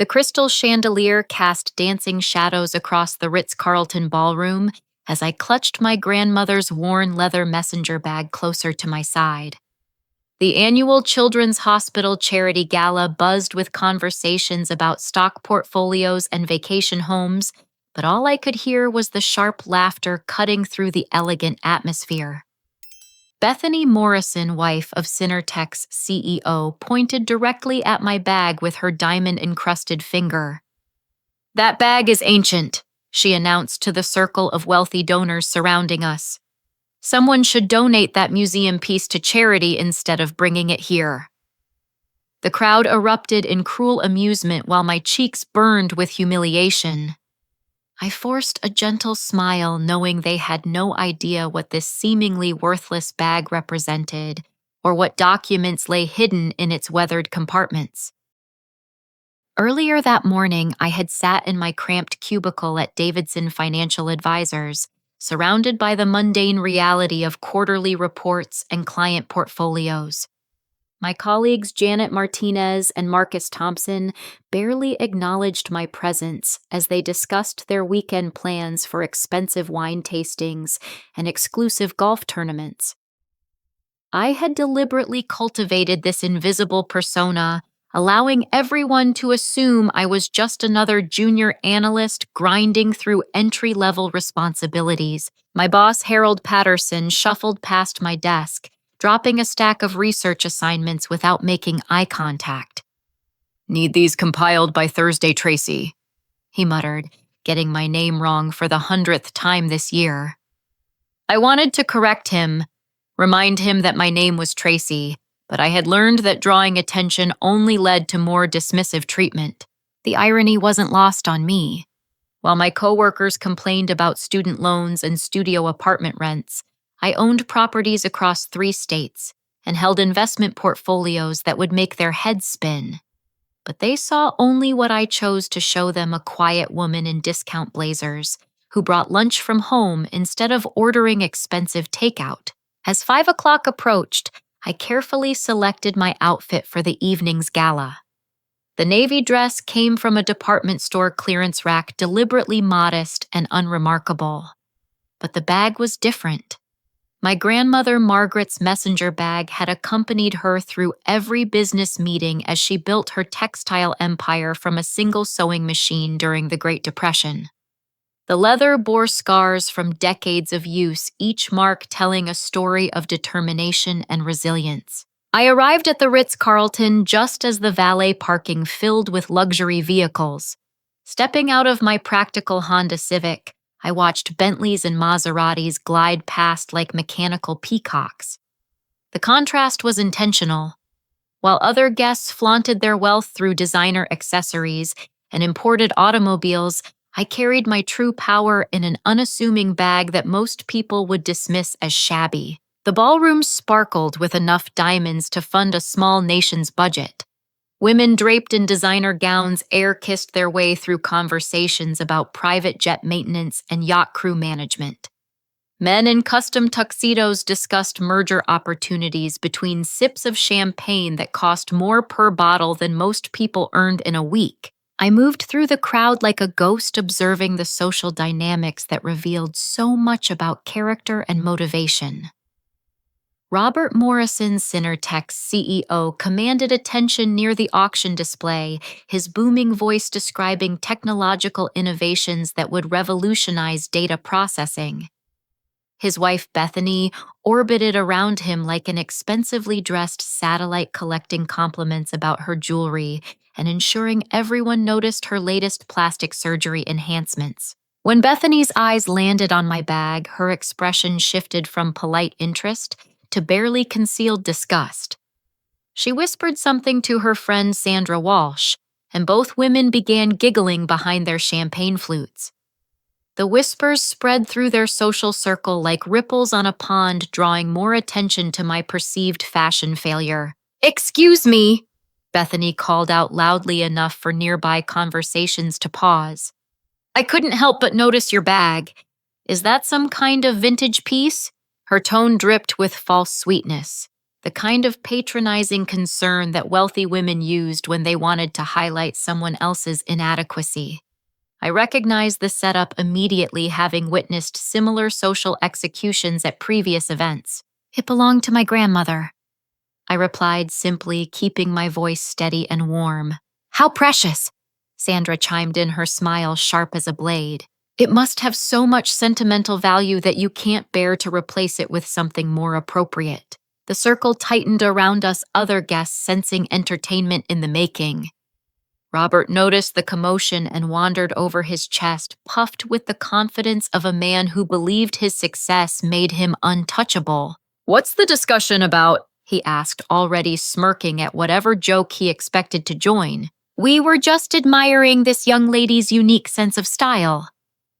The crystal chandelier cast dancing shadows across the Ritz-Carlton ballroom as I clutched my grandmother's worn leather messenger bag closer to my side. The annual Children's Hospital Charity Gala buzzed with conversations about stock portfolios and vacation homes, but all I could hear was the sharp laughter cutting through the elegant atmosphere. Bethany Morrison, wife of Cinertech's CEO, pointed directly at my bag with her diamond-encrusted finger. "That bag is ancient," she announced to the circle of wealthy donors surrounding us. "Someone should donate that museum piece to charity instead of bringing it here." The crowd erupted in cruel amusement while my cheeks burned with humiliation. I forced a gentle smile, knowing they had no idea what this seemingly worthless bag represented or what documents lay hidden in its weathered compartments. Earlier that morning, I had sat in my cramped cubicle at Davidson Financial Advisors, surrounded by the mundane reality of quarterly reports and client portfolios. My colleagues Janet Martinez and Marcus Thompson barely acknowledged my presence as they discussed their weekend plans for expensive wine tastings and exclusive golf tournaments. I had deliberately cultivated this invisible persona, allowing everyone to assume I was just another junior analyst grinding through entry-level responsibilities. My boss, Harold Patterson, shuffled past my desk, dropping a stack of research assignments without making eye contact. "Need these compiled by Thursday, Tracy," he muttered, getting my name wrong for the 100th time this year. I wanted to correct him, remind him that my name was Tracy, but I had learned that drawing attention only led to more dismissive treatment. The irony wasn't lost on me. While my coworkers complained about student loans and studio apartment rents, I owned properties across 3 states and held investment portfolios that would make their heads spin. But they saw only what I chose to show them: a quiet woman in discount blazers who brought lunch from home instead of ordering expensive takeout. As 5 o'clock approached, I carefully selected my outfit for the evening's gala. The navy dress came from a department store clearance rack, deliberately modest and unremarkable. But the bag was different. My grandmother Margaret's messenger bag had accompanied her through every business meeting as she built her textile empire from a single sewing machine during the Great Depression. The leather bore scars from decades of use, each mark telling a story of determination and resilience. I arrived at the Ritz-Carlton just as the valet parking filled with luxury vehicles. Stepping out of my practical Honda Civic, I watched Bentleys and Maseratis glide past like mechanical peacocks. The contrast was intentional. While other guests flaunted their wealth through designer accessories and imported automobiles, I carried my true power in an unassuming bag that most people would dismiss as shabby. The ballroom sparkled with enough diamonds to fund a small nation's budget. Women draped in designer gowns air-kissed their way through conversations about private jet maintenance and yacht crew management. Men in custom tuxedos discussed merger opportunities between sips of champagne that cost more per bottle than most people earned in a week. I moved through the crowd like a ghost, observing the social dynamics that revealed so much about character and motivation. Robert Morrison, Cinertech's CEO, commanded attention near the auction display, his booming voice describing technological innovations that would revolutionize data processing. His wife, Bethany, orbited around him like an expensively dressed satellite, collecting compliments about her jewelry and ensuring everyone noticed her latest plastic surgery enhancements. When Bethany's eyes landed on my bag, her expression shifted from polite interest to barely concealed disgust. She whispered something to her friend Sandra Walsh, and both women began giggling behind their champagne flutes. The whispers spread through their social circle like ripples on a pond, drawing more attention to my perceived fashion failure. "Excuse me," Bethany called out loudly enough for nearby conversations to pause. "I couldn't help but notice your bag. Is that some kind of vintage piece?" Her tone dripped with false sweetness. the kind of patronizing concern that wealthy women used when they wanted to highlight someone else's inadequacy. I recognized the setup immediately, having witnessed similar social executions at previous events. "It belonged to my grandmother," I replied simply, keeping my voice steady and warm. "How precious!" Sandra chimed in, her smile sharp as a blade. "It must have so much sentimental value that you can't bear to replace it with something more appropriate." The circle tightened around us, other guests sensing entertainment in the making. Robert noticed the commotion and wandered over his chest, puffed with the confidence of a man who believed his success made him untouchable. "What's the discussion about?" he asked, already smirking at whatever joke he expected to join. "We were just admiring this young lady's unique sense of style,"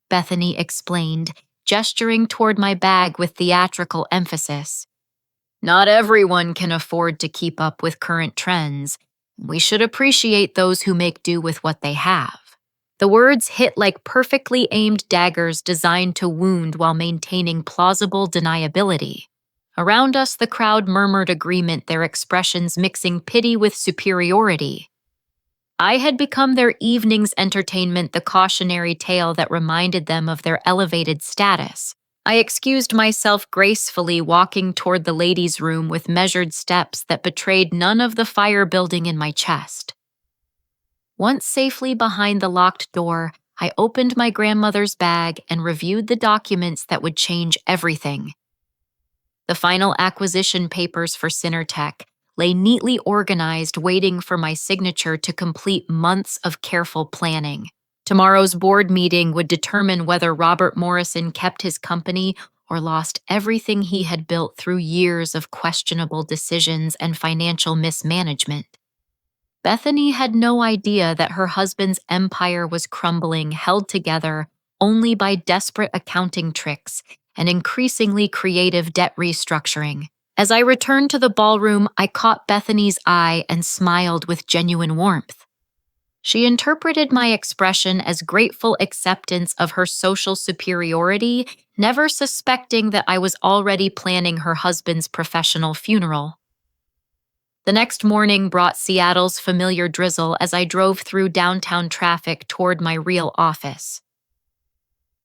Bethany explained, gesturing toward my bag with theatrical emphasis. "Not everyone can afford to keep up with current trends. We should appreciate those who make do with what they have." The words hit like perfectly aimed daggers designed to wound while maintaining plausible deniability. Around us, the crowd murmured agreement, their expressions mixing pity with superiority. I had become their evening's entertainment, the cautionary tale that reminded them of their elevated status. I excused myself gracefully, walking toward the ladies' room with measured steps that betrayed none of the fire building in my chest. Once safely behind the locked door, I opened my grandmother's bag and reviewed the documents that would change everything. The final acquisition papers for Synertech lay neatly organized, waiting for my signature to complete months of careful planning. Tomorrow's board meeting would determine whether Robert Morrison kept his company or lost everything he had built through years of questionable decisions and financial mismanagement. Bethany had no idea that her husband's empire was crumbling, held together only by desperate accounting tricks and increasingly creative debt restructuring. As I returned to the ballroom, I caught Bethany's eye and smiled with genuine warmth. She interpreted my expression as grateful acceptance of her social superiority, never suspecting that I was already planning her husband's professional funeral. The next morning brought Seattle's familiar drizzle as I drove through downtown traffic toward my real office.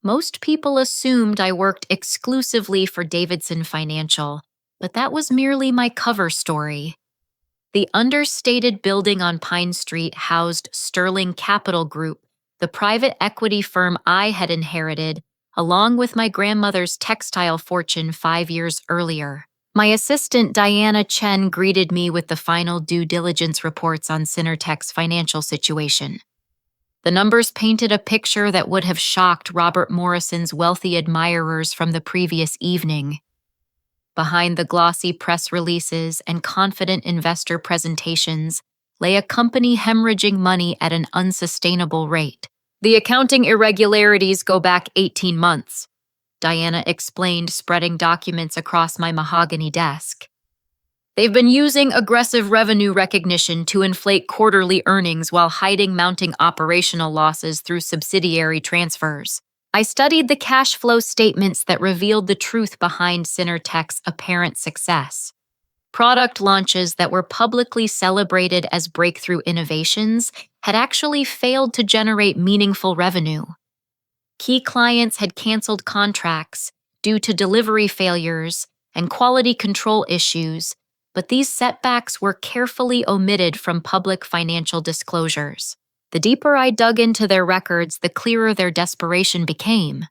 Most people assumed I worked exclusively for Davidson Financial, but that was merely my cover story. The understated building on Pine Street housed Sterling Capital Group, the private equity firm I had inherited, along with my grandmother's textile fortune 5 years earlier. My assistant Diana Chen greeted me with the final due diligence reports on Synertech's financial situation. The numbers painted a picture that would have shocked Robert Morrison's wealthy admirers from the previous evening. Behind the glossy press releases and confident investor presentations lay a company hemorrhaging money at an unsustainable rate. "The accounting irregularities go back 18 months, Diana explained, spreading documents across my mahogany desk. "They've been using aggressive revenue recognition to inflate quarterly earnings while hiding mounting operational losses through subsidiary transfers." I studied the cash flow statements that revealed the truth behind Synertech's apparent success. Product launches that were publicly celebrated as breakthrough innovations had actually failed to generate meaningful revenue. Key clients had canceled contracts due to delivery failures and quality control issues, but these setbacks were carefully omitted from public financial disclosures. The deeper I dug into their records, the clearer their desperation became.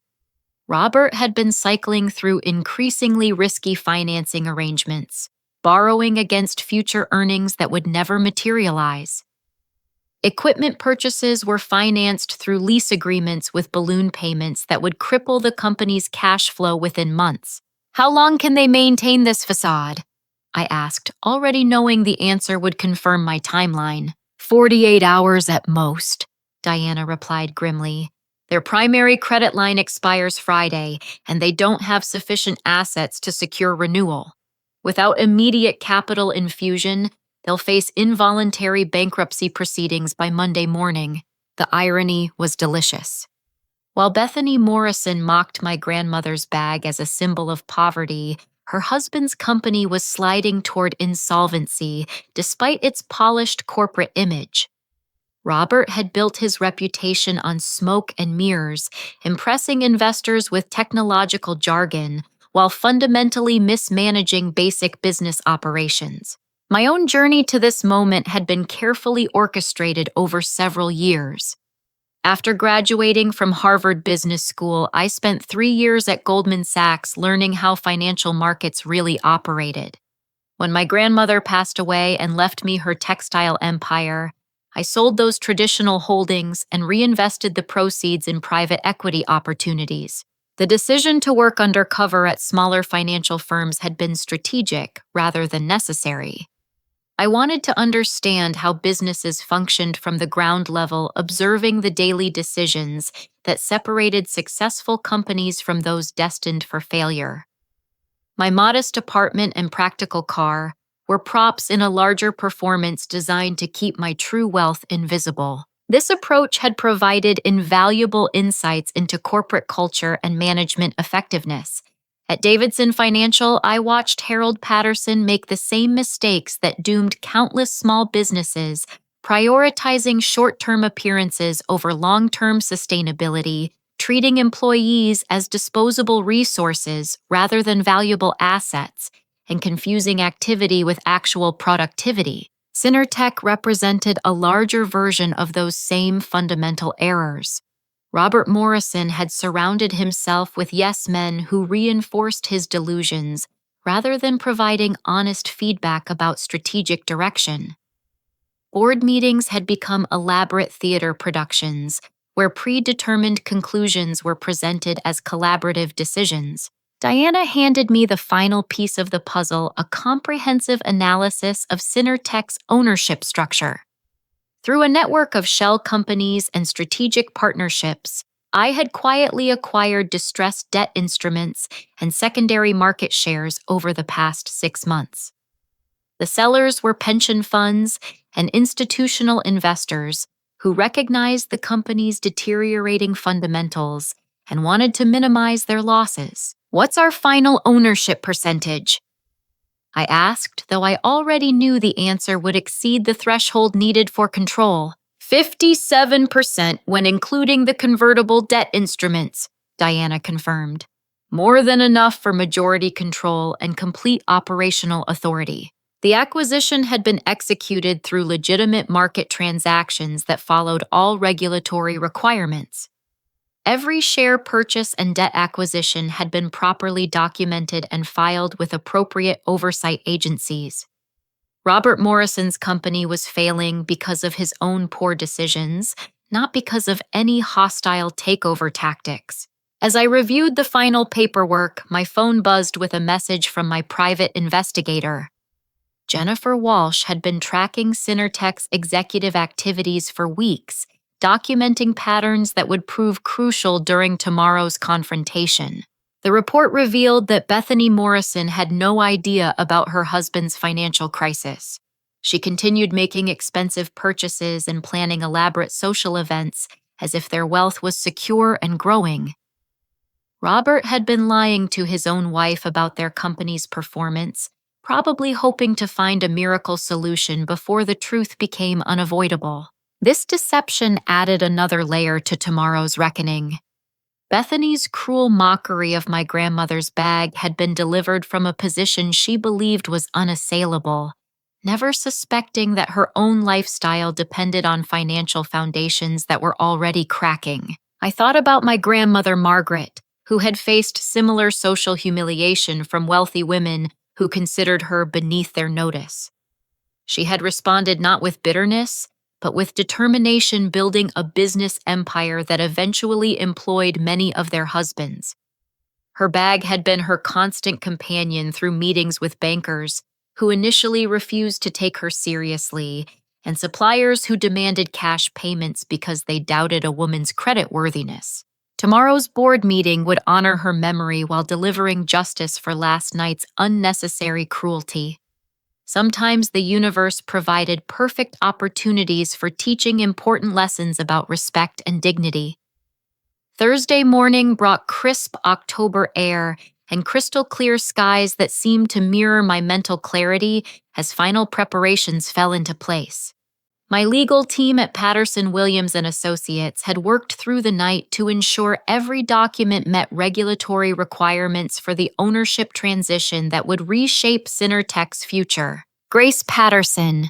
Robert had been cycling through increasingly risky financing arrangements, borrowing against future earnings that would never materialize. Equipment purchases were financed through lease agreements with balloon payments that would cripple the company's cash flow within months. "How long can they maintain this facade?" I asked, already knowing the answer would confirm my timeline. 48 hours at most, Diana replied grimly. "Their primary credit line expires Friday, and they don't have sufficient assets to secure renewal. Without immediate capital infusion, they'll face involuntary bankruptcy proceedings by Monday morning." The irony was delicious. While Bethany Morrison mocked my grandmother's bag as a symbol of poverty, her husband's company was sliding toward insolvency despite its polished corporate image. Robert had built his reputation on smoke and mirrors, impressing investors with technological jargon while fundamentally mismanaging basic business operations. My own journey to this moment had been carefully orchestrated over several years. After graduating from Harvard Business School, I spent 3 years at Goldman Sachs learning how financial markets really operated. When my grandmother passed away and left me her textile empire, I sold those traditional holdings and reinvested the proceeds in private equity opportunities. The decision to work undercover at smaller financial firms had been strategic rather than necessary. I wanted to understand how businesses functioned from the ground level, observing the daily decisions that separated successful companies from those destined for failure. My modest apartment and practical car were props in a larger performance designed to keep my true wealth invisible. This approach had provided invaluable insights into corporate culture and management effectiveness. At Davidson Financial, I watched Harold Patterson make the same mistakes that doomed countless small businesses, prioritizing short-term appearances over long-term sustainability, treating employees as disposable resources rather than valuable assets, and confusing activity with actual productivity. Synertech represented a larger version of those same fundamental errors. Robert Morrison had surrounded himself with yes-men who reinforced his delusions rather than providing honest feedback about strategic direction. Board meetings had become elaborate theater productions where predetermined conclusions were presented as collaborative decisions. Diana handed me the final piece of the puzzle, a comprehensive analysis of Synertech's ownership structure. Through a network of shell companies and strategic partnerships, I had quietly acquired distressed debt instruments and secondary market shares over the past 6 months. The sellers were pension funds and institutional investors who recognized the company's deteriorating fundamentals and wanted to minimize their losses. "What's our final ownership percentage?" I asked, though I already knew the answer would exceed the threshold needed for control. 57% when including the convertible debt instruments, Diana confirmed. More than enough for majority control and complete operational authority. The acquisition had been executed through legitimate market transactions that followed all regulatory requirements. Every share purchase and debt acquisition had been properly documented and filed with appropriate oversight agencies. Robert Morrison's company was failing because of his own poor decisions, not because of any hostile takeover tactics. As I reviewed the final paperwork, my phone buzzed with a message from my private investigator. Jennifer Walsh had been tracking Synertech's executive activities for weeks, documenting patterns that would prove crucial during tomorrow's confrontation. The report revealed that Bethany Morrison had no idea about her husband's financial crisis. She continued making expensive purchases and planning elaborate social events as if their wealth was secure and growing. Robert had been lying to his own wife about their company's performance, probably hoping to find a miracle solution before the truth became unavoidable. This deception added another layer to tomorrow's reckoning. Bethany's cruel mockery of my grandmother's bag had been delivered from a position she believed was unassailable, never suspecting that her own lifestyle depended on financial foundations that were already cracking. I thought about my grandmother Margaret, who had faced similar social humiliation from wealthy women who considered her beneath their notice. She had responded not with bitterness, but with determination, building a business empire that eventually employed many of their husbands. Her bag had been her constant companion through meetings with bankers who initially refused to take her seriously, and suppliers who demanded cash payments because they doubted a woman's creditworthiness. Tomorrow's board meeting would honor her memory while delivering justice for last night's unnecessary cruelty. Sometimes the universe provided perfect opportunities for teaching important lessons about respect and dignity. Thursday morning brought crisp October air and crystal clear skies that seemed to mirror my mental clarity as final preparations fell into place. My legal team at Patterson Williams and Associates had worked through the night to ensure every document met regulatory requirements for the ownership transition that would reshape Synertech's future. Grace Patterson.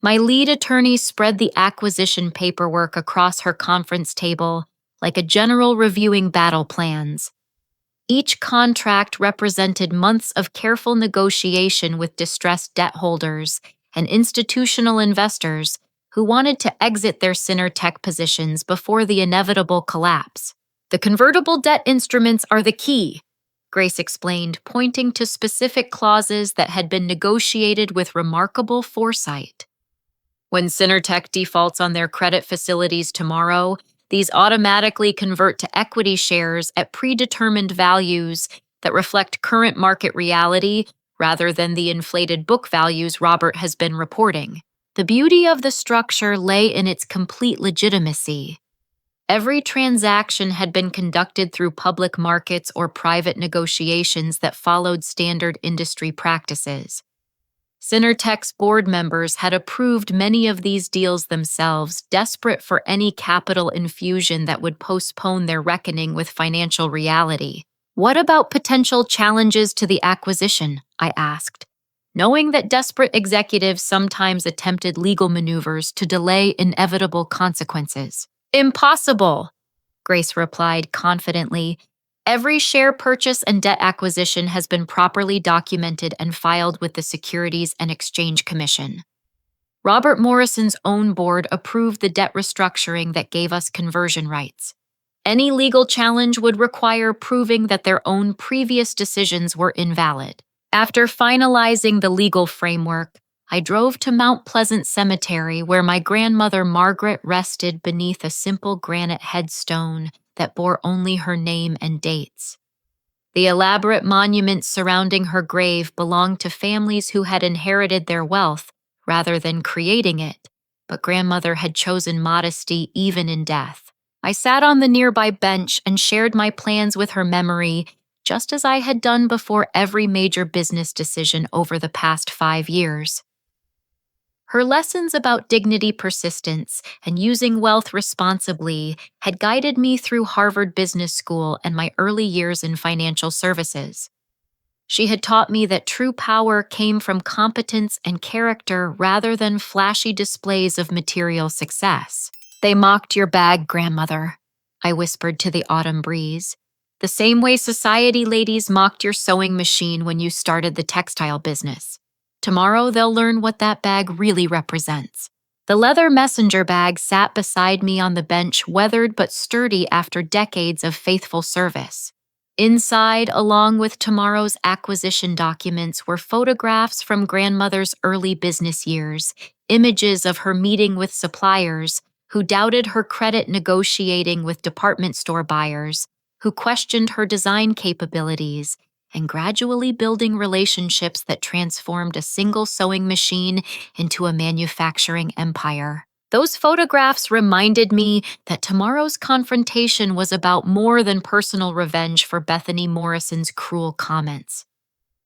My lead attorney spread the acquisition paperwork across her conference table like a general reviewing battle plans. Each contract represented months of careful negotiation with distressed debt holders and institutional investors who wanted to exit their Synertech positions before the inevitable collapse. The convertible debt instruments are the key, Grace explained, pointing to specific clauses that had been negotiated with remarkable foresight. When Synertech defaults on their credit facilities tomorrow, these automatically convert to equity shares at predetermined values that reflect current market reality rather than the inflated book values Robert has been reporting. The beauty of the structure lay in its complete legitimacy. Every transaction had been conducted through public markets or private negotiations that followed standard industry practices. Synertech's board members had approved many of these deals themselves, desperate for any capital infusion that would postpone their reckoning with financial reality. What about potential challenges to the acquisition? I asked, knowing that desperate executives sometimes attempted legal maneuvers to delay inevitable consequences. Impossible, Grace replied confidently. Every share purchase and debt acquisition has been properly documented and filed with the Securities and Exchange Commission. Robert Morrison's own board approved the debt restructuring that gave us conversion rights. Any legal challenge would require proving that their own previous decisions were invalid. After finalizing the legal framework, I drove to Mount Pleasant Cemetery, where my grandmother Margaret rested beneath a simple granite headstone that bore only her name and dates. The elaborate monuments surrounding her grave belonged to families who had inherited their wealth rather than creating it, but grandmother had chosen modesty even in death. I sat on the nearby bench and shared my plans with her memory, just as I had done before every major business decision over the past 5 years. Her lessons about dignity, persistence, and using wealth responsibly had guided me through Harvard Business School and my early years in financial services. She had taught me that true power came from competence and character rather than flashy displays of material success. They mocked your bag, grandmother, I whispered to the autumn breeze. The same way society ladies mocked your sewing machine when you started the textile business. Tomorrow they'll learn what that bag really represents. The leather messenger bag sat beside me on the bench, weathered but sturdy after decades of faithful service. Inside, along with tomorrow's acquisition documents, were photographs from grandmother's early business years, images of her meeting with suppliers who doubted her credit, negotiating with department store buyers, who questioned her design capabilities, and gradually building relationships that transformed a single sewing machine into a manufacturing empire. Those photographs reminded me that tomorrow's confrontation was about more than personal revenge for Bethany Morrison's cruel comments.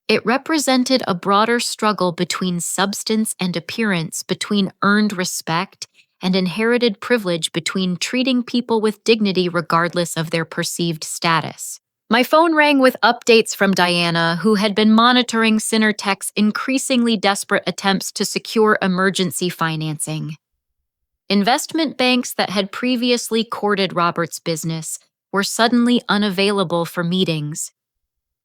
It represented a broader struggle between substance and appearance, between earned respect and inherited privilege, between treating people with dignity regardless of their perceived status. My phone rang with updates from Diana, who had been monitoring Synertech's increasingly desperate attempts to secure emergency financing. Investment banks that had previously courted Robert's business were suddenly unavailable for meetings.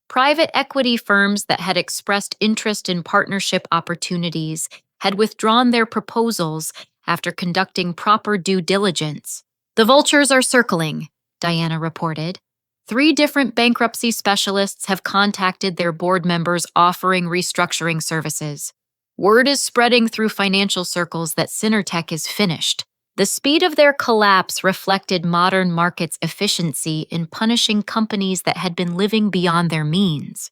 Private equity firms that had expressed interest in partnership opportunities had withdrawn their proposals after conducting proper due diligence. The vultures are circling, Diana reported. 3 different bankruptcy specialists have contacted their board members offering restructuring services. Word is spreading through financial circles that Synertech is finished. The speed of their collapse reflected modern markets' efficiency in punishing companies that had been living beyond their means.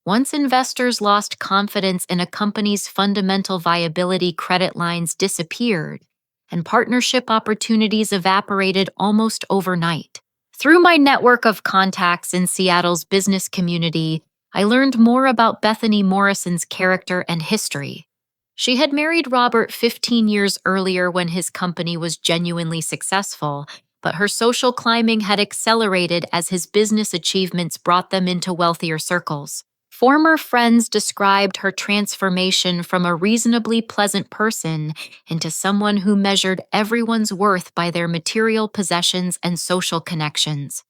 Once investors lost confidence in a company's fundamental viability, credit lines disappeared, and partnership opportunities evaporated almost overnight. Through my network of contacts in Seattle's business community, I learned more about Bethany Morrison's character and history. She had married Robert 15 years earlier when his company was genuinely successful, but her social climbing had accelerated as his business achievements brought them into wealthier circles. Former friends described her transformation from a reasonably pleasant person into someone who measured everyone's worth by their material possessions and social connections.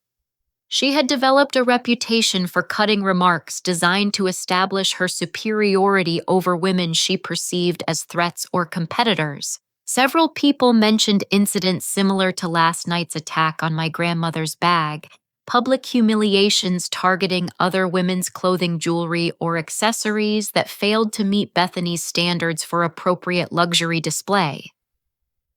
She had developed a reputation for cutting remarks designed to establish her superiority over women she perceived as threats or competitors. Several people mentioned incidents similar to last night's attack on my grandmother's bag, public humiliations targeting other women's clothing, jewelry, or accessories that failed to meet Bethany's standards for appropriate luxury display.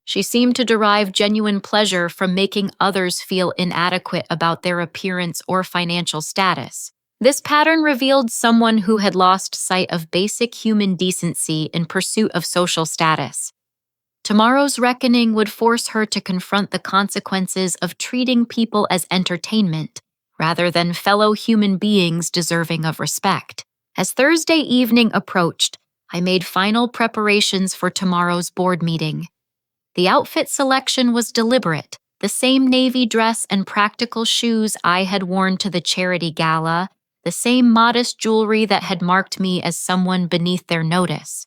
She seemed to derive genuine pleasure from making others feel inadequate about their appearance or financial status. This pattern revealed someone who had lost sight of basic human decency in pursuit of social status. Tomorrow's reckoning would force her to confront the consequences of treating people as entertainment, rather than fellow human beings deserving of respect. As Thursday evening approached, I made final preparations for tomorrow's board meeting. The outfit selection was deliberate, the same navy dress and practical shoes I had worn to the charity gala, the same modest jewelry that had marked me as someone beneath their notice.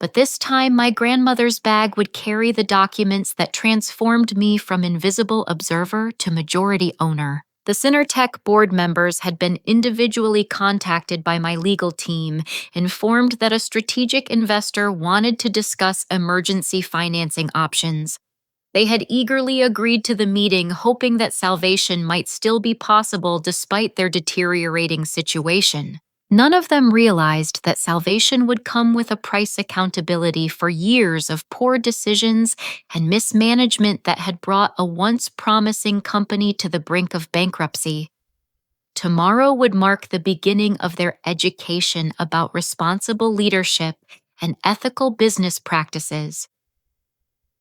But this time my grandmother's bag would carry the documents that transformed me from invisible observer to majority owner. The Cinertech board members had been individually contacted by my legal team, informed that a strategic investor wanted to discuss emergency financing options. They had eagerly agreed to the meeting, hoping that salvation might still be possible despite their deteriorating situation. None of them realized that salvation would come with a price accountability for years of poor decisions and mismanagement that had brought a once promising company to the brink of bankruptcy. Tomorrow would mark the beginning of their education about responsible leadership and ethical business practices.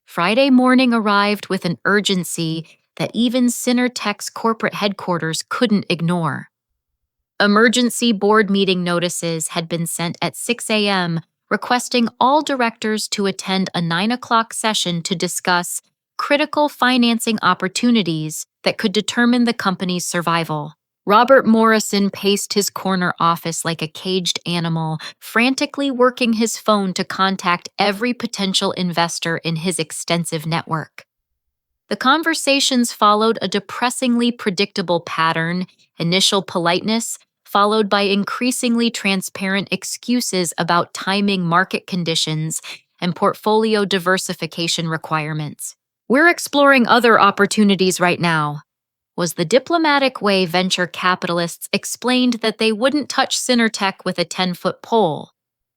Friday morning arrived with an urgency that even Cinertech's corporate headquarters couldn't ignore. Emergency board meeting notices had been sent at 6 a.m., requesting all directors to attend a 9 o'clock session to discuss critical financing opportunities that could determine the company's survival. Robert Morrison paced his corner office like a caged animal, frantically working his phone to contact every potential investor in his extensive network. The conversations followed a depressingly predictable pattern: initial politeness, followed by increasingly transparent excuses about timing, market conditions, and portfolio diversification requirements. "We're exploring other opportunities right now," was the diplomatic way venture capitalists explained that they wouldn't touch Cinertech with a 10-foot pole.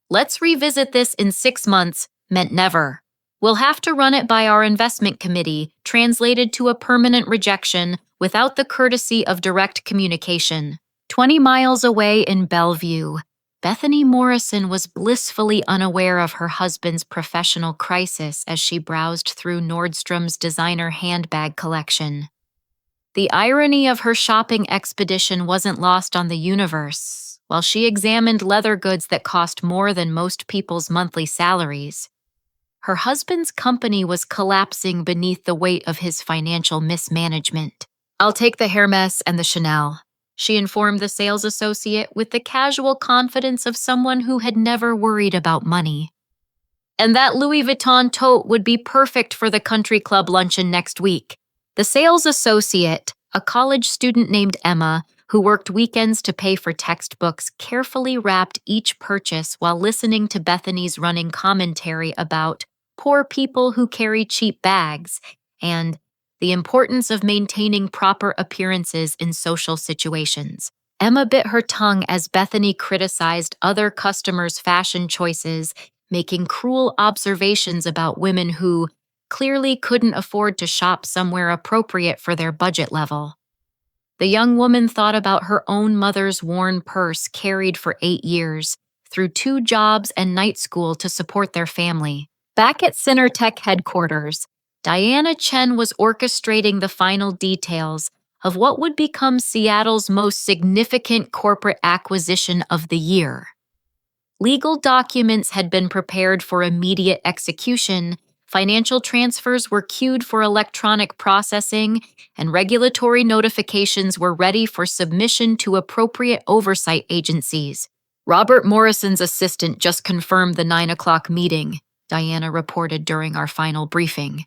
"Let's revisit this in 6 months" meant never. "We'll have to run it by our investment committee," translated to a permanent rejection without the courtesy of direct communication. 20 miles away in Bellevue, Bethany Morrison was blissfully unaware of her husband's professional crisis as she browsed through Nordstrom's designer handbag collection. The irony of her shopping expedition wasn't lost on the universe. While she examined leather goods that cost more than most people's monthly salaries, her husband's company was collapsing beneath the weight of his financial mismanagement. "I'll take the Hermès and the Chanel," she informed the sales associate with the casual confidence of someone who had never worried about money. "And that Louis Vuitton tote would be perfect for the country club luncheon next week." The sales associate, a college student named Emma, who worked weekends to pay for textbooks, carefully wrapped each purchase while listening to Bethany's running commentary about poor people who carry cheap bags and the importance of maintaining proper appearances in social situations. Emma bit her tongue as Bethany criticized other customers' fashion choices, making cruel observations about women who clearly couldn't afford to shop somewhere appropriate for their budget level. The young woman thought about her own mother's worn purse carried for 8 years, through 2 jobs and night school to support their family. Back at Cinertech headquarters, Diana Chen was orchestrating the final details, of what would become Seattle's most significant corporate acquisition of the year. Legal documents had been prepared for immediate execution, financial transfers were queued for electronic processing, and regulatory notifications were ready for submission to appropriate oversight agencies. Robert Morrison's assistant just confirmed the 9 o'clock meeting, Diana reported during our final briefing.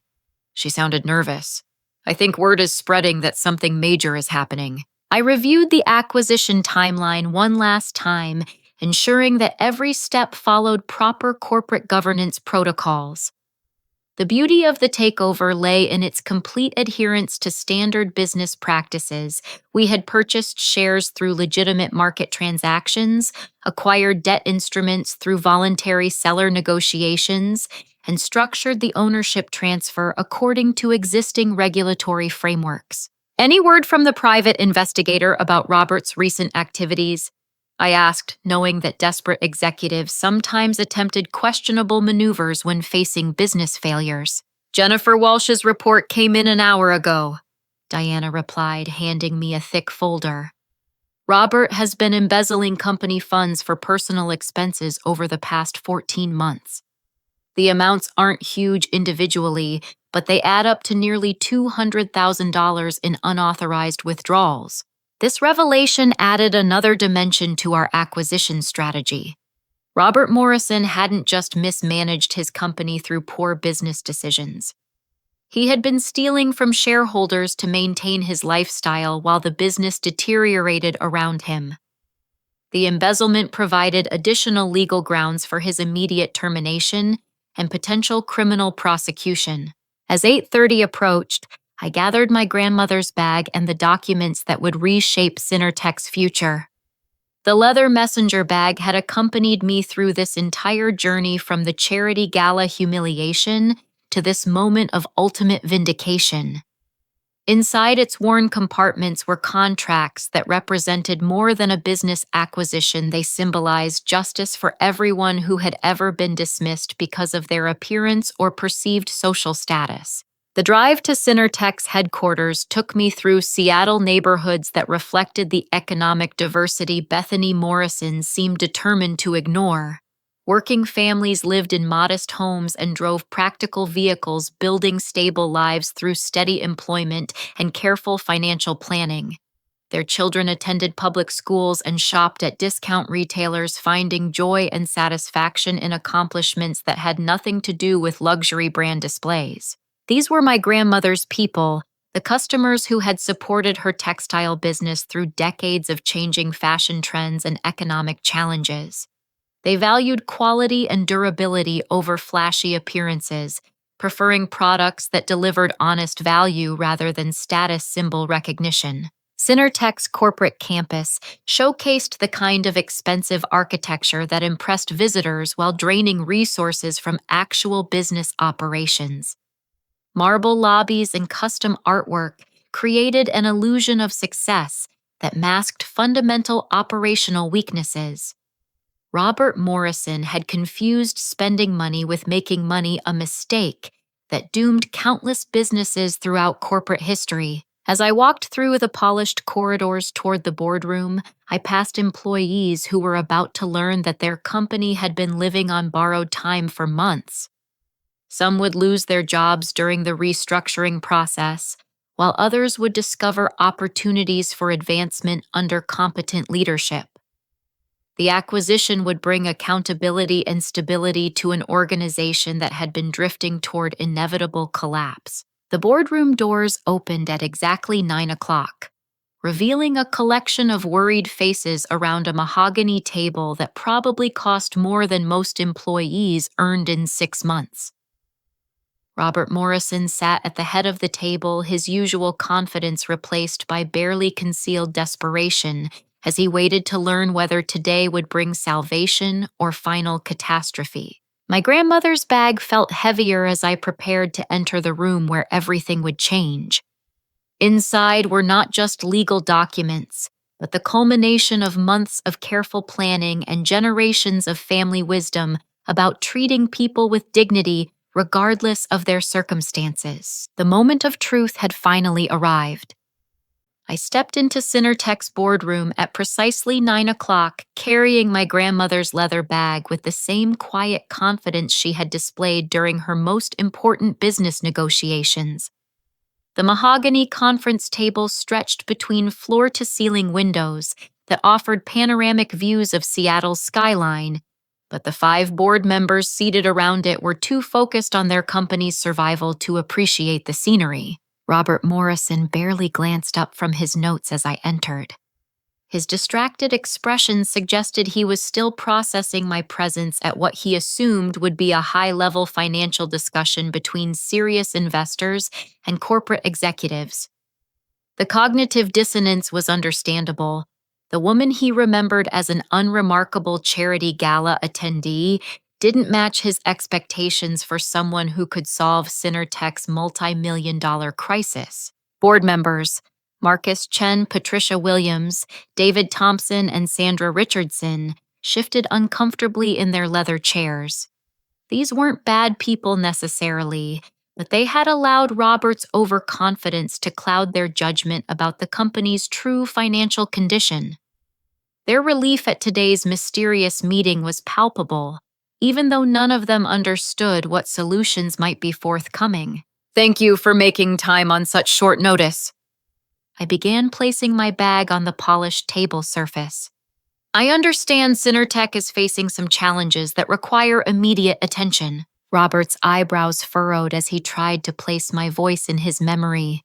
She sounded nervous. I think word is spreading that something major is happening. I reviewed the acquisition timeline one last time, ensuring that every step followed proper corporate governance protocols. The beauty of the takeover lay in its complete adherence to standard business practices. We had purchased shares through legitimate market transactions, acquired debt instruments through voluntary seller negotiations, and structured the ownership transfer according to existing regulatory frameworks. Any word from the private investigator about Robert's recent activities? I asked, knowing that desperate executives sometimes attempted questionable maneuvers when facing business failures. Jennifer Walsh's report came in an hour ago, Diana replied, handing me a thick folder. Robert has been embezzling company funds for personal expenses over the past 14 months. The amounts aren't huge individually, but they add up to nearly $200,000 in unauthorized withdrawals. This revelation added another dimension to our acquisition strategy. Robert Morrison hadn't just mismanaged his company through poor business decisions. He had been stealing from shareholders to maintain his lifestyle while the business deteriorated around him. The embezzlement provided additional legal grounds for his immediate termination and potential criminal prosecution. As 8:30 approached, I gathered my grandmother's bag and the documents that would reshape Synertech's future. The leather messenger bag had accompanied me through this entire journey, from the charity gala humiliation to this moment of ultimate vindication. Inside its worn compartments were contracts that represented more than a business acquisition. They symbolized justice for everyone who had ever been dismissed because of their appearance or perceived social status. The drive to Synertech's headquarters took me through Seattle neighborhoods that reflected the economic diversity Bethany Morrison seemed determined to ignore. Working families lived in modest homes and drove practical vehicles, building stable lives through steady employment and careful financial planning. Their children attended public schools and shopped at discount retailers, finding joy and satisfaction in accomplishments that had nothing to do with luxury brand displays. These were my grandmother's people, the customers who had supported her textile business through decades of changing fashion trends and economic challenges. They valued quality and durability over flashy appearances, preferring products that delivered honest value rather than status symbol recognition. Synertech's corporate campus showcased the kind of expensive architecture that impressed visitors while draining resources from actual business operations. Marble lobbies and custom artwork created an illusion of success that masked fundamental operational weaknesses. Robert Morrison had confused spending money with making money, a mistake that doomed countless businesses throughout corporate history. As I walked through the polished corridors toward the boardroom, I passed employees who were about to learn that their company had been living on borrowed time for months. Some would lose their jobs during the restructuring process, while others would discover opportunities for advancement under competent leadership. The acquisition would bring accountability and stability to an organization that had been drifting toward inevitable collapse. The boardroom doors opened at exactly 9 o'clock, revealing a collection of worried faces around a mahogany table that probably cost more than most employees earned in 6 months. Robert Morrison sat at the head of the table, his usual confidence replaced by barely concealed desperation, as he waited to learn whether today would bring salvation or final catastrophe. My grandmother's bag felt heavier as I prepared to enter the room where everything would change. Inside were not just legal documents, but the culmination of months of careful planning and generations of family wisdom about treating people with dignity regardless of their circumstances. The moment of truth had finally arrived. I stepped into Cinertech's boardroom at precisely 9 o'clock, carrying my grandmother's leather bag with the same quiet confidence she had displayed during her most important business negotiations. The mahogany conference table stretched between floor-to-ceiling windows that offered panoramic views of Seattle's skyline, but the 5 board members seated around it were too focused on their company's survival to appreciate the scenery. Robert Morrison barely glanced up from his notes as I entered. His distracted expression suggested he was still processing my presence at what he assumed would be a high-level financial discussion between serious investors and corporate executives. The cognitive dissonance was understandable. The woman he remembered as an unremarkable charity gala attendee didn't match his expectations for someone who could solve Cinertech's multi-million-dollar crisis. Board members Marcus Chen, Patricia Williams, David Thompson, and Sandra Richardson shifted uncomfortably in their leather chairs. These weren't bad people necessarily, but they had allowed Robert's overconfidence to cloud their judgment about the company's true financial condition. Their relief at today's mysterious meeting was palpable, even though none of them understood what solutions might be forthcoming. "Thank you for making time on such short notice." I began placing my bag on the polished table surface. "I understand Cinertech is facing some challenges that require immediate attention." Robert's eyebrows furrowed as he tried to place my voice in his memory.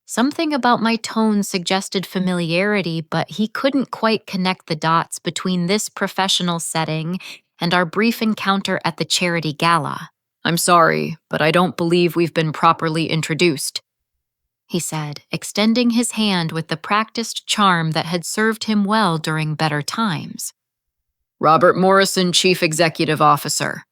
Something about my tone suggested familiarity, but he couldn't quite connect the dots between this professional setting and our brief encounter at the charity gala. "I'm sorry, but I don't believe we've been properly introduced," he said, extending his hand with the practiced charm that had served him well during better times. "Robert Morrison, Chief Executive Officer.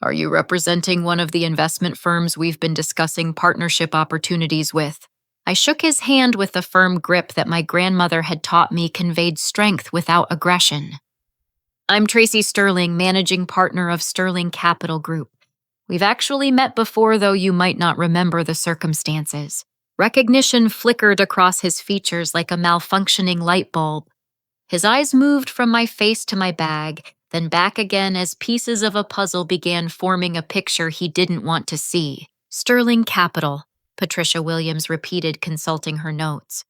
Are you representing one of the investment firms we've been discussing partnership opportunities with?" I shook his hand with the firm grip that my grandmother had taught me conveyed strength without aggression. "I'm Tracy Sterling, managing partner of Sterling Capital Group. We've actually met before, though you might not remember the circumstances." Recognition flickered across his features like a malfunctioning light bulb. His eyes moved from my face to my bag, then back again as pieces of a puzzle began forming a picture he didn't want to see. "Sterling Capital," Patricia Williams repeated, consulting her notes.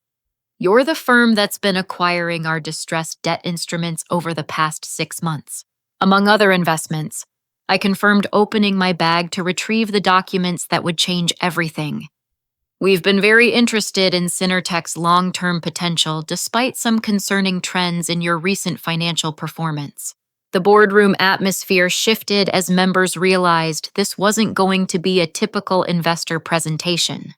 "You're the firm that's been acquiring our distressed debt instruments over the past 6 months. Among other investments, I confirmed opening my bag to retrieve the documents that would change everything. We've been very interested in Cinertech's long-term potential despite some concerning trends in your recent financial performance." The boardroom atmosphere shifted as members realized this wasn't going to be a typical investor presentation.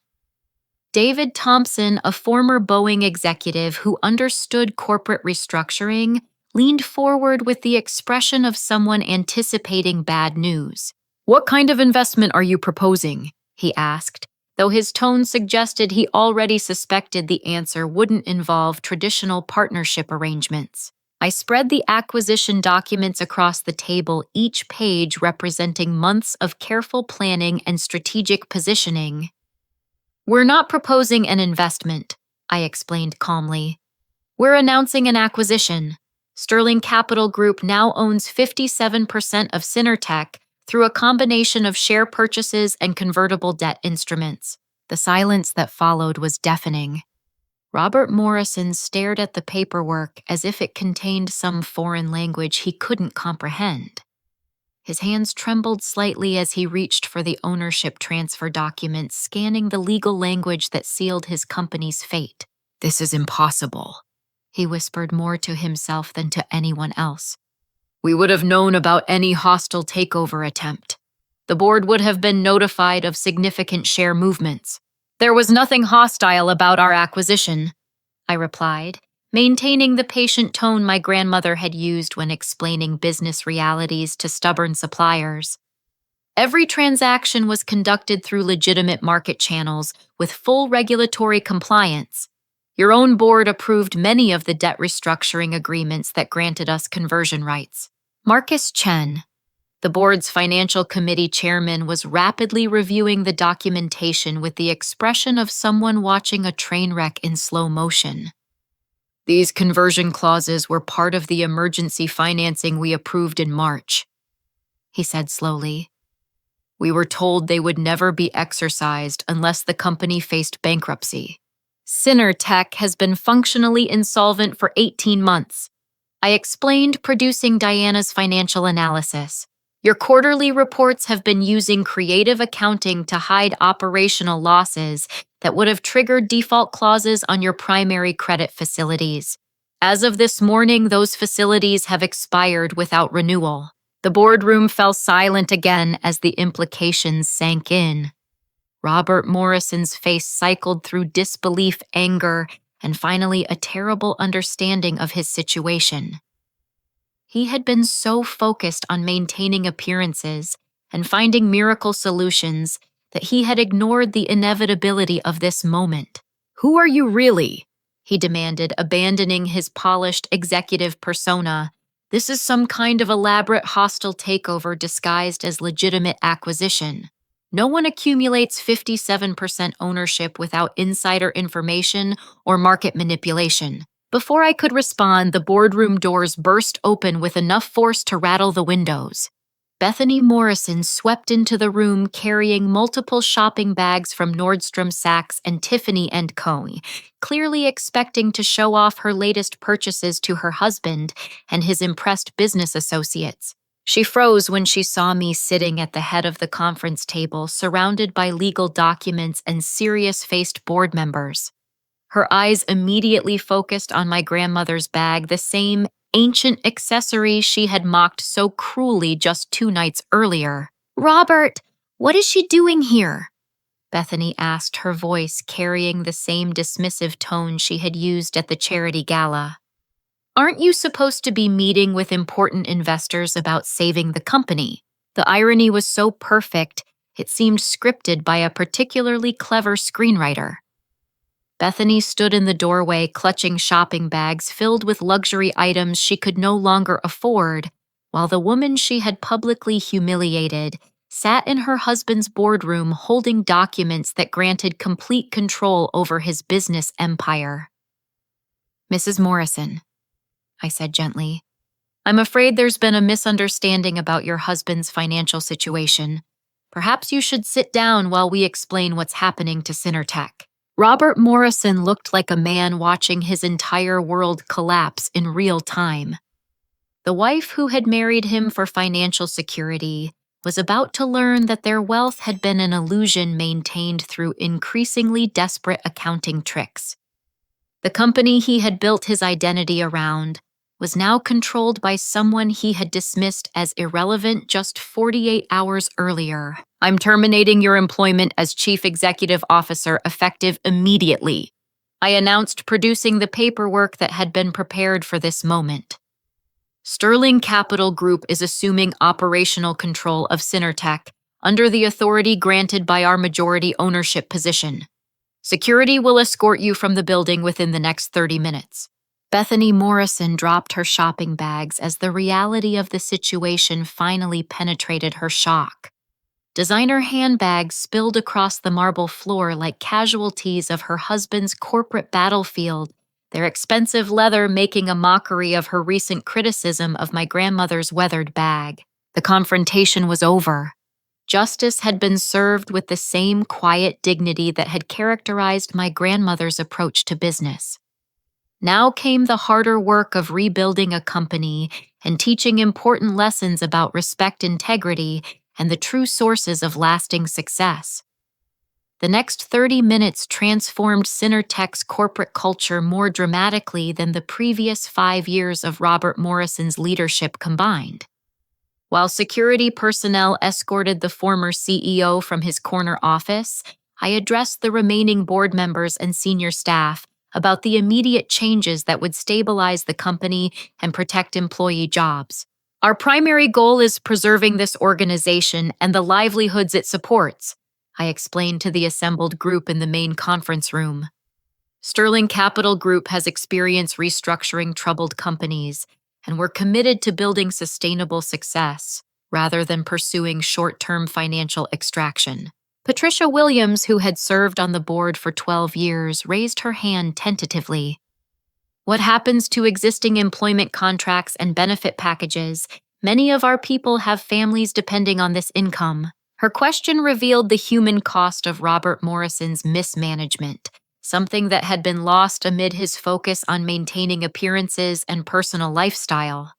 David Thompson, a former Boeing executive who understood corporate restructuring, leaned forward with the expression of someone anticipating bad news. "What kind of investment are you proposing?" he asked, though his tone suggested he already suspected the answer wouldn't involve traditional partnership arrangements. I spread the acquisition documents across the table, each page representing months of careful planning and strategic positioning. "We're not proposing an investment," I explained calmly. "We're announcing an acquisition. Sterling Capital Group now owns 57% of Cinertech through a combination of share purchases and convertible debt instruments." The silence that followed was deafening. Robert Morrison stared at the paperwork as if it contained some foreign language he couldn't comprehend. His hands trembled slightly as he reached for the ownership transfer document, scanning the legal language that sealed his company's fate. "This is impossible," he whispered more to himself than to anyone else. "We would have known about any hostile takeover attempt. The board would have been notified of significant share movements." "There was nothing hostile about our acquisition," I replied, maintaining the patient tone my grandmother had used when explaining business realities to stubborn suppliers. "Every transaction was conducted through legitimate market channels with full regulatory compliance. Your own board approved many of the debt restructuring agreements that granted us conversion rights." Marcus Chen, The board's financial committee chairman was rapidly reviewing the documentation with the expression of someone watching a train wreck in slow motion. These conversion clauses were part of the emergency financing we approved in March, he said slowly. We were told they would never be exercised unless the company faced bankruptcy. Tech has been functionally insolvent for 18 months. I explained, producing Diana's financial analysis. Your quarterly reports have been using creative accounting to hide operational losses that would have triggered default clauses on your primary credit facilities. As of this morning, those facilities have expired without renewal. The boardroom fell silent again as the implications sank in. Robert Morrison's face cycled through disbelief, anger, and finally a terrible understanding of his situation. He had been so focused on maintaining appearances and finding miracle solutions that he had ignored the inevitability of this moment. Who are you really? He demanded, abandoning his polished executive persona. This is some kind of elaborate hostile takeover disguised as legitimate acquisition. No one accumulates 57% ownership without insider information or market manipulation. Before I could respond, the boardroom doors burst open with enough force to rattle the windows. Bethany Morrison swept into the room carrying multiple shopping bags from Nordstrom Saks and Tiffany & Co., clearly expecting to show off her latest purchases to her husband and his impressed business associates. She froze when she saw me sitting at the head of the conference table, surrounded by legal documents and serious-faced board members. Her eyes immediately focused on my grandmother's bag, the same ancient accessory she had mocked so cruelly just 2 nights earlier. "Robert, what is she doing here?" Bethany asked, her voice carrying the same dismissive tone she had used at the charity gala. "Aren't you supposed to be meeting with important investors about saving the company?" The irony was so perfect, it seemed scripted by a particularly clever screenwriter. Bethany stood in the doorway, clutching shopping bags filled with luxury items she could no longer afford, while the woman she had publicly humiliated sat in her husband's boardroom holding documents that granted complete control over his business empire. "Mrs. Morrison," I said gently, "I'm afraid there's been a misunderstanding about your husband's financial situation. Perhaps you should sit down while we explain what's happening to Tech." Robert Morrison looked like a man watching his entire world collapse in real time. The wife who had married him for financial security was about to learn that their wealth had been an illusion maintained through increasingly desperate accounting tricks. The company he had built his identity around was now controlled by someone he had dismissed as irrelevant just 48 hours earlier. "I'm terminating your employment as Chief Executive Officer effective immediately," I announced, producing the paperwork that had been prepared for this moment. "Sterling Capital Group is assuming operational control of Tech under the authority granted by our majority ownership position. Security will escort you from the building within the next 30 minutes. Bethany Morrison dropped her shopping bags as the reality of the situation finally penetrated her shock. Designer handbags spilled across the marble floor like casualties of her husband's corporate battlefield, their expensive leather making a mockery of her recent criticism of my grandmother's weathered bag. The confrontation was over. Justice had been served with the same quiet dignity that had characterized my grandmother's approach to business. Now came the harder work of rebuilding a company and teaching important lessons about respect, integrity, and the true sources of lasting success. The next 30 minutes transformed Tech's corporate culture more dramatically than the previous 5 years of Robert Morrison's leadership combined. While security personnel escorted the former CEO from his corner office, I addressed the remaining board members and senior staff about the immediate changes that would stabilize the company and protect employee jobs. "Our primary goal is preserving this organization and the livelihoods it supports," I explained to the assembled group in the main conference room. "Sterling Capital Group has experienced restructuring troubled companies, and we're committed to building sustainable success. rather than pursuing short-term financial extraction. Patricia Williams, who had served on the board for 12 years, raised her hand tentatively. What happens to existing employment contracts and benefit packages? Many of our people have families depending on this income. Her question revealed the human cost of Robert Morrison's mismanagement, something that had been lost amid his focus on maintaining appearances and personal lifestyle.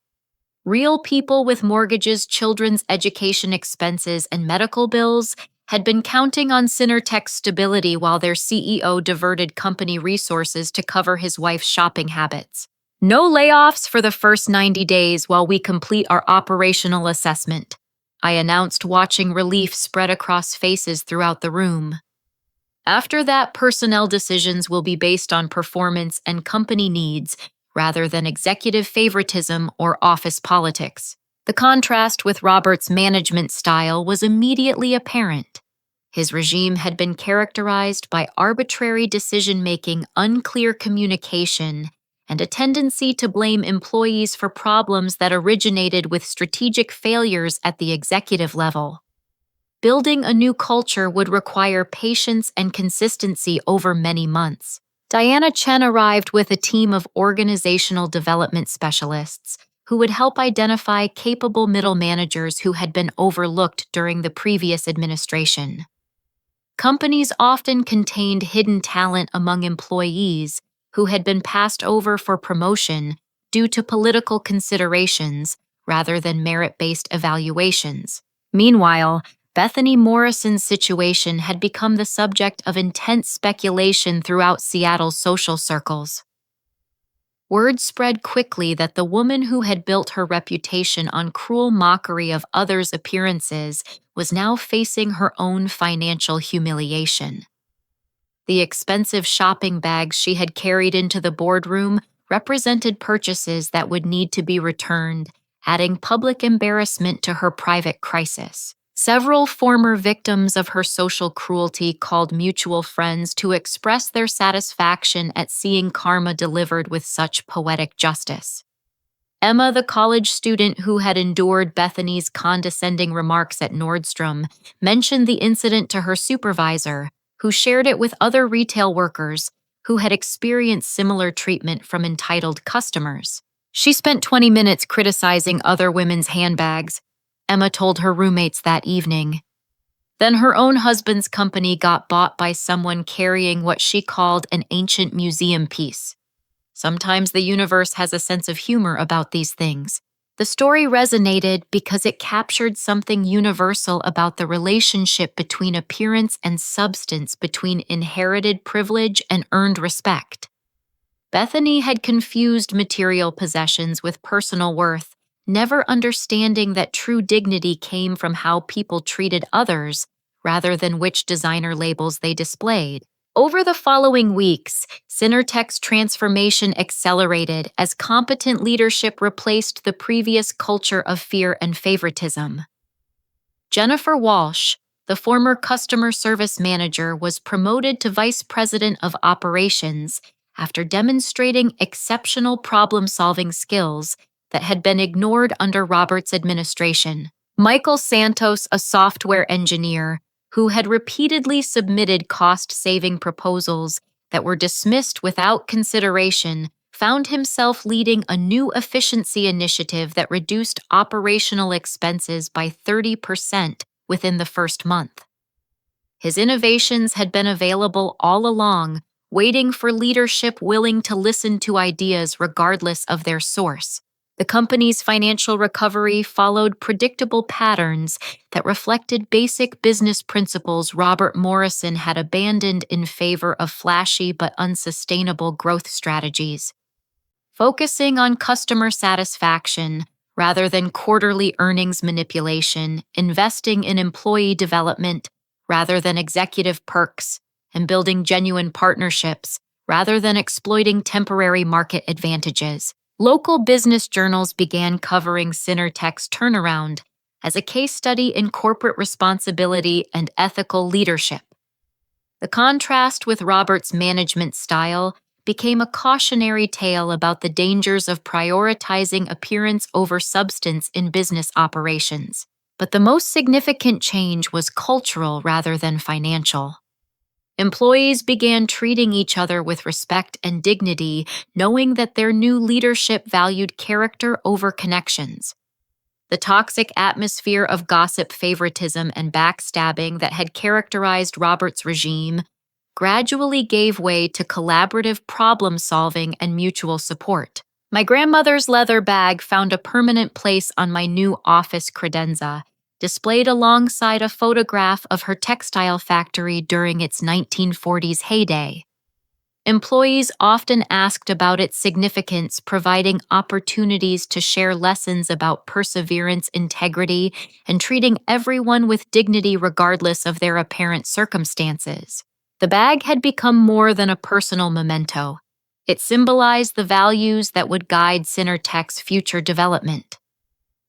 Real people with mortgages, children's education expenses, and medical bills had been counting on Synertech's stability while their CEO diverted company resources to cover his wife's shopping habits. No layoffs for the first 90 days while we complete our operational assessment, I announced, watching relief spread across faces throughout the room. After that, personnel decisions will be based on performance and company needs rather than executive favoritism or office politics. The contrast with Robert's management style was immediately apparent. His regime had been characterized by arbitrary decision-making, unclear communication, and a tendency to blame employees for problems that originated with strategic failures at the executive level. Building a new culture would require patience and consistency over many months. Diana Chen arrived with a team of organizational development specialists who would help identify capable middle managers who had been overlooked during the previous administration. Companies often contained hidden talent among employees who had been passed over for promotion due to political considerations rather than merit-based evaluations. Meanwhile, Bethany Morrison's situation had become the subject of intense speculation throughout Seattle's social circles. Word spread quickly that the woman who had built her reputation on cruel mockery of others' appearances was now facing her own financial humiliation. The expensive shopping bags she had carried into the boardroom represented purchases that would need to be returned, adding public embarrassment to her private crisis. Several former victims of her social cruelty called mutual friends to express their satisfaction at seeing karma delivered with such poetic justice. Emma, the college student who had endured Bethany's condescending remarks at Nordstrom, mentioned the incident to her supervisor, who shared it with other retail workers who had experienced similar treatment from entitled customers. She spent 20 minutes criticizing other women's handbags, Emma told her roommates that evening. Then her own husband's company got bought by someone carrying what she called an ancient museum piece. Sometimes the universe has a sense of humor about these things. The story resonated because it captured something universal about the relationship between appearance and substance, between inherited privilege and earned respect. Bethany had confused material possessions with personal worth, never understanding that true dignity came from how people treated others rather than which designer labels they displayed. Over the following weeks, Synertech's transformation accelerated as competent leadership replaced the previous culture of fear and favoritism. Jennifer Walsh, the former customer service manager, was promoted to vice president of operations after demonstrating exceptional problem-solving skills that had been ignored under Robert's administration. Michael Santos, a software engineer who had repeatedly submitted cost-saving proposals that were dismissed without consideration, found himself leading a new efficiency initiative that reduced operational expenses by 30% within the first month. His innovations had been available all along, waiting for leadership willing to listen to ideas regardless of their source. The company's financial recovery followed predictable patterns that reflected basic business principles Robert Morrison had abandoned in favor of flashy but unsustainable growth strategies. Focusing on customer satisfaction rather than quarterly earnings manipulation, investing in employee development rather than executive perks, and building genuine partnerships rather than exploiting temporary market advantages. Local business journals began covering Synertech's turnaround as a case study in corporate responsibility and ethical leadership. The contrast with Robert's management style became a cautionary tale about the dangers of prioritizing appearance over substance in business operations. But the most significant change was cultural rather than financial. Employees began treating each other with respect and dignity, knowing that their new leadership valued character over connections. The toxic atmosphere of gossip, favoritism, and backstabbing that had characterized Robert's regime gradually gave way to collaborative problem solving and mutual support. My grandmother's leather bag found a permanent place on my new office credenza, displayed alongside a photograph of her textile factory during its 1940s heyday. Employees often asked about its significance, providing opportunities to share lessons about perseverance, integrity, and treating everyone with dignity regardless of their apparent circumstances. The bag had become more than a personal memento. It symbolized the values that would guide Synertech's future development.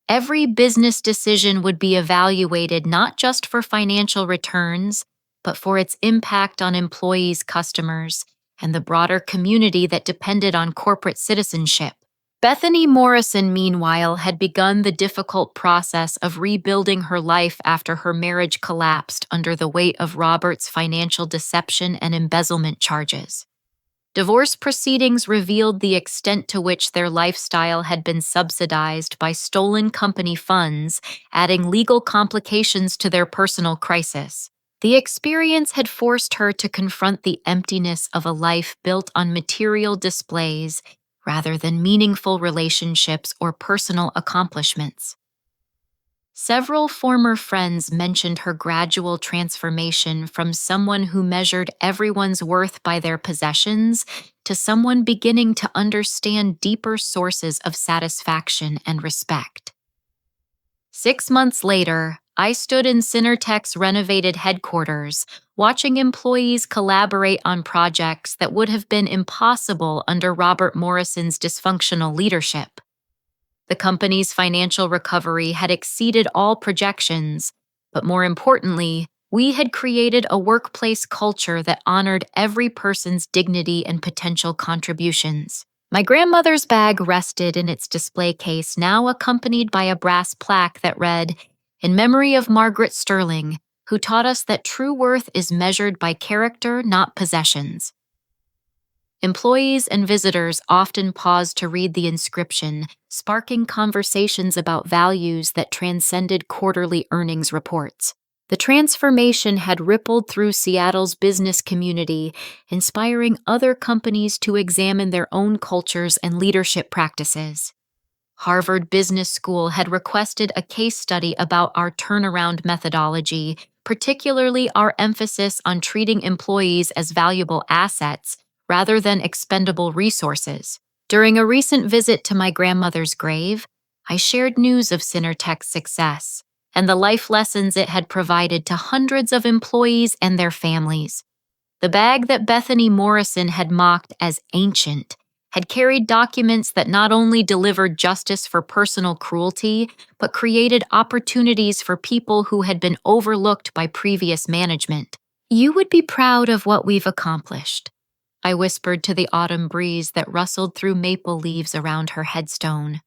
Every business decision would be evaluated not just for financial returns, but for its impact on employees, customers, and the broader community that depended on corporate citizenship. Bethany Morrison, meanwhile, had begun the difficult process of rebuilding her life after her marriage collapsed under the weight of Robert's financial deception and embezzlement charges. Divorce proceedings revealed the extent to which their lifestyle had been subsidized by stolen company funds, adding legal complications to their personal crisis. The experience had forced her to confront the emptiness of a life built on material displays rather than meaningful relationships or personal accomplishments. Several former friends mentioned her gradual transformation from someone who measured everyone's worth by their possessions to someone beginning to understand deeper sources of satisfaction and respect. 6 months later, I stood in Synertech's renovated headquarters, watching employees collaborate on projects that would have been impossible under Robert Morrison's dysfunctional leadership. The company's financial recovery had exceeded all projections, but more importantly, we had created a workplace culture that honored every person's dignity and potential contributions. My grandmother's bag rested in its display case, now accompanied by a brass plaque that read, "In memory of Margaret Sterling, who taught us that true worth is measured by character, not possessions." Employees and visitors often paused to read the inscription, sparking conversations about values that transcended quarterly earnings reports. The transformation had rippled through Seattle's business community, inspiring other companies to examine their own cultures and leadership practices. Harvard Business School had requested a case study about our turnaround methodology, particularly our emphasis on treating employees as valuable assets rather than expendable resources. During a recent visit to my grandmother's grave, I shared news of Synertech's success and the life lessons it had provided to hundreds of employees and their families. The bag that Bethany Morrison had mocked as ancient had carried documents that not only delivered justice for personal cruelty, but created opportunities for people who had been overlooked by previous management. "You would be proud of what we've accomplished," I whispered to the autumn breeze that rustled through maple leaves around her headstone.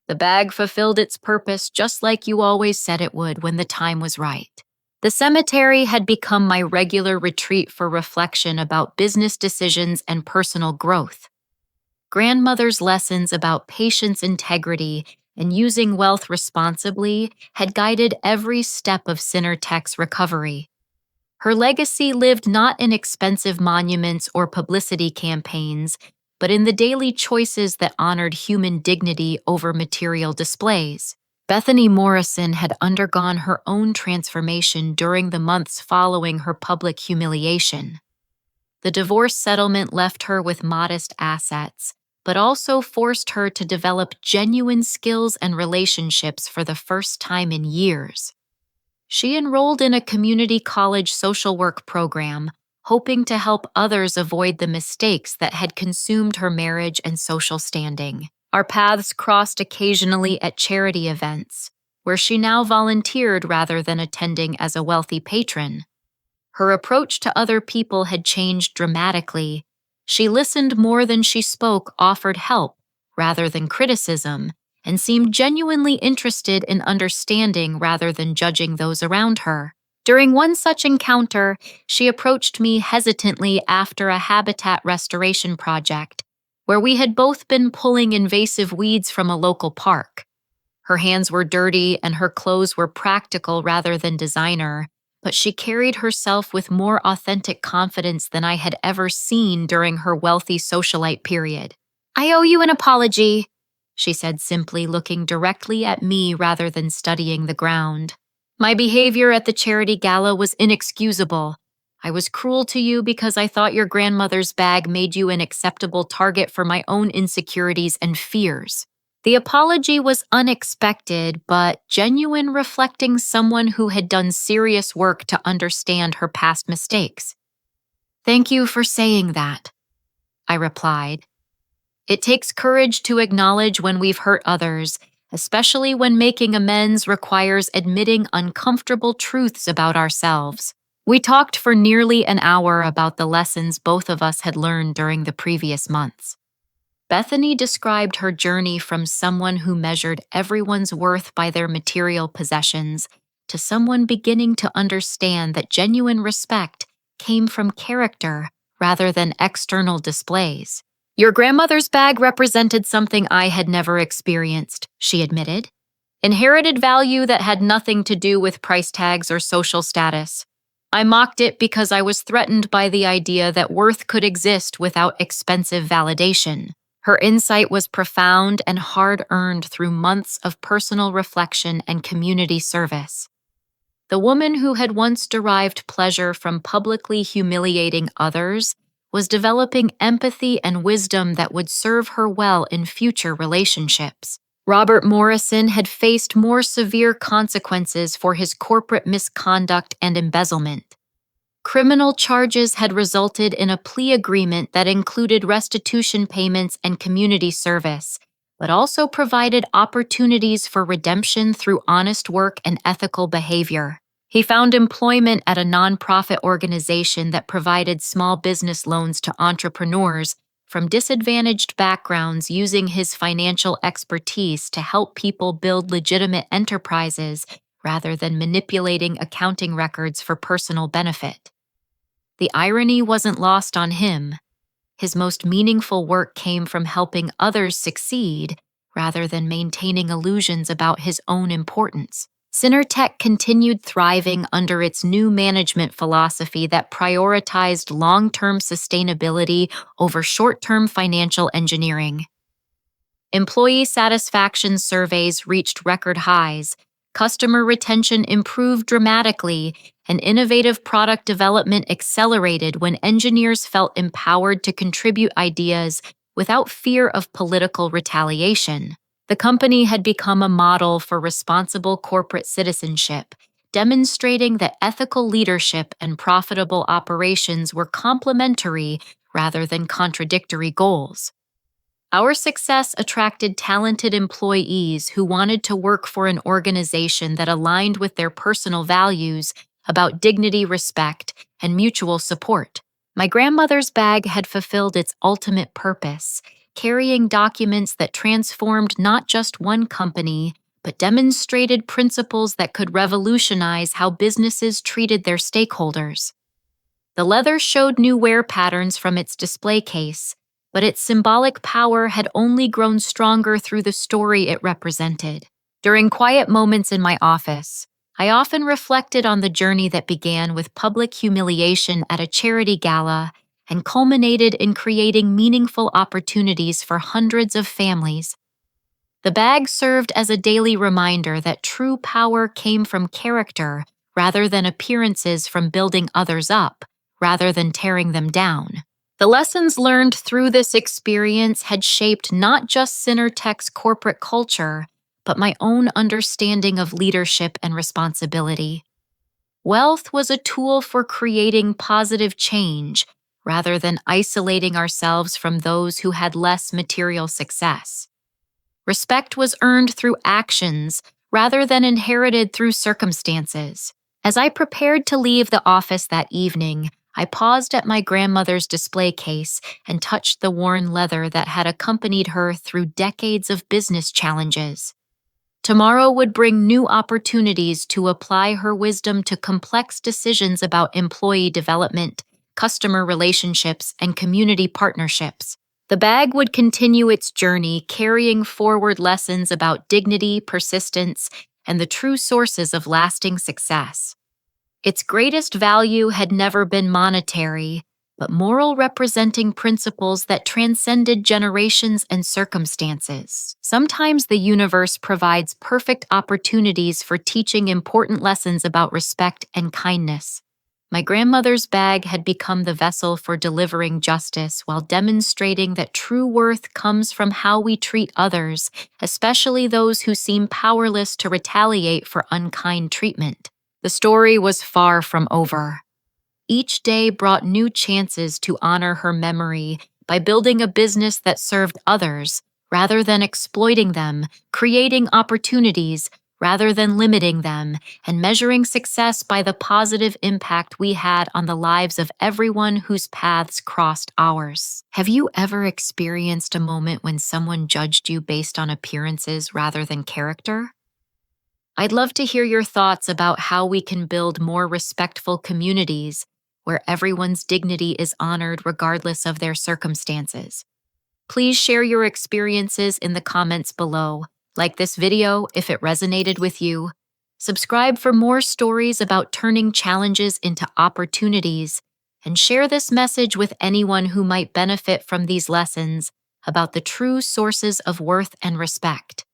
"The bag fulfilled its purpose just like you always said it would when the time was right." The cemetery had become my regular retreat for reflection about business decisions and personal growth. Grandmother's lessons about patience, integrity, and using wealth responsibly had guided every step of Synertech's recovery. Her legacy lived not in expensive monuments or publicity campaigns, but in the daily choices that honored human dignity over material displays. Bethany Morrison had undergone her own transformation during the months following her public humiliation. The divorce settlement left her with modest assets, but also forced her to develop genuine skills and relationships for the first time in years. She enrolled in a community college social work program, hoping to help others avoid the mistakes that had consumed her marriage and social standing. Our paths crossed occasionally at charity events, where she now volunteered rather than attending as a wealthy patron. Her approach to other people had changed dramatically. She listened more than she spoke, offered help rather than criticism, and seemed genuinely interested in understanding rather than judging those around her. During one such encounter, she approached me hesitantly after a habitat restoration project, where we had both been pulling invasive weeds from a local park. Her hands were dirty and her clothes were practical rather than designer, but she carried herself with more authentic confidence than I had ever seen during her wealthy socialite period. "I owe you an apology," she said simply, looking directly at me rather than studying the ground. "My behavior at the charity gala was inexcusable. I was cruel to you because I thought your grandmother's bag made you an acceptable target for my own insecurities and fears." The apology was unexpected, but genuine, reflecting someone who had done serious work to understand her past mistakes. "Thank you for saying that," I replied. It takes courage to acknowledge when we've hurt others, especially when making amends requires admitting uncomfortable truths about ourselves. We talked for nearly an hour about the lessons both of us had learned during the previous months. Bethany described her journey from someone who measured everyone's worth by their material possessions to someone beginning to understand that genuine respect came from character rather than external displays. "Your grandmother's bag represented something I had never experienced," she admitted. "Inherited value that had nothing to do with price tags or social status. I mocked it because I was threatened by the idea that worth could exist without expensive validation." Her insight was profound and hard-earned through months of personal reflection and community service. The woman who had once derived pleasure from publicly humiliating others was developing empathy and wisdom that would serve her well in future relationships. Robert Morrison had faced more severe consequences for his corporate misconduct and embezzlement. Criminal charges had resulted in a plea agreement that included restitution payments and community service, but also provided opportunities for redemption through honest work and ethical behavior. He found employment at a nonprofit organization that provided small business loans to entrepreneurs from disadvantaged backgrounds, using his financial expertise to help people build legitimate enterprises rather than manipulating accounting records for personal benefit. The irony wasn't lost on him. His most meaningful work came from helping others succeed rather than maintaining illusions about his own importance. Cinertech continued thriving under its new management philosophy that prioritized long-term sustainability over short-term financial engineering. Employee satisfaction surveys reached record highs, customer retention improved dramatically, and innovative product development accelerated when engineers felt empowered to contribute ideas without fear of political retaliation. The company had become a model for responsible corporate citizenship, demonstrating that ethical leadership and profitable operations were complementary rather than contradictory goals. Our success attracted talented employees who wanted to work for an organization that aligned with their personal values about dignity, respect, and mutual support. My grandmother's bag had fulfilled its ultimate purpose, carrying documents that transformed not just one company, but demonstrated principles that could revolutionize how businesses treated their stakeholders. The leather showed new wear patterns from its display case, but its symbolic power had only grown stronger through the story it represented. During quiet moments in my office, I often reflected on the journey that began with public humiliation at a charity gala and culminated in creating meaningful opportunities for hundreds of families. The bag served as a daily reminder that true power came from character rather than appearances, from building others up rather than tearing them down. The lessons learned through this experience had shaped not just Cinertech's corporate culture, but my own understanding of leadership and responsibility. Wealth was a tool for creating positive change rather than isolating ourselves from those who had less material success. Respect was earned through actions rather than inherited through circumstances. As I prepared to leave the office that evening, I paused at my grandmother's display case and touched the worn leather that had accompanied her through decades of business challenges. Tomorrow would bring new opportunities to apply her wisdom to complex decisions about employee development, customer relationships, and community partnerships. The bag would continue its journey, carrying forward lessons about dignity, persistence, and the true sources of lasting success. Its greatest value had never been monetary, but moral, representing principles that transcended generations and circumstances. Sometimes the universe provides perfect opportunities for teaching important lessons about respect and kindness. My grandmother's bag had become the vessel for delivering justice while demonstrating that true worth comes from how we treat others, especially those who seem powerless to retaliate for unkind treatment. The story was far from over. Each day brought new chances to honor her memory by building a business that served others rather than exploiting them, creating opportunities rather than limiting them, and measuring success by the positive impact we had on the lives of everyone whose paths crossed ours. Have you ever experienced a moment when someone judged you based on appearances rather than character? I'd love to hear your thoughts about how we can build more respectful communities where everyone's dignity is honored regardless of their circumstances. Please share your experiences in the comments below. Like this video if it resonated with you. Subscribe for more stories about turning challenges into opportunities, and share this message with anyone who might benefit from these lessons about the true sources of worth and respect.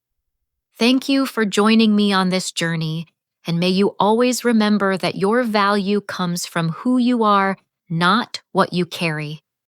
Thank you for joining me on this journey, and may you always remember that your value comes from who you are, not what you carry.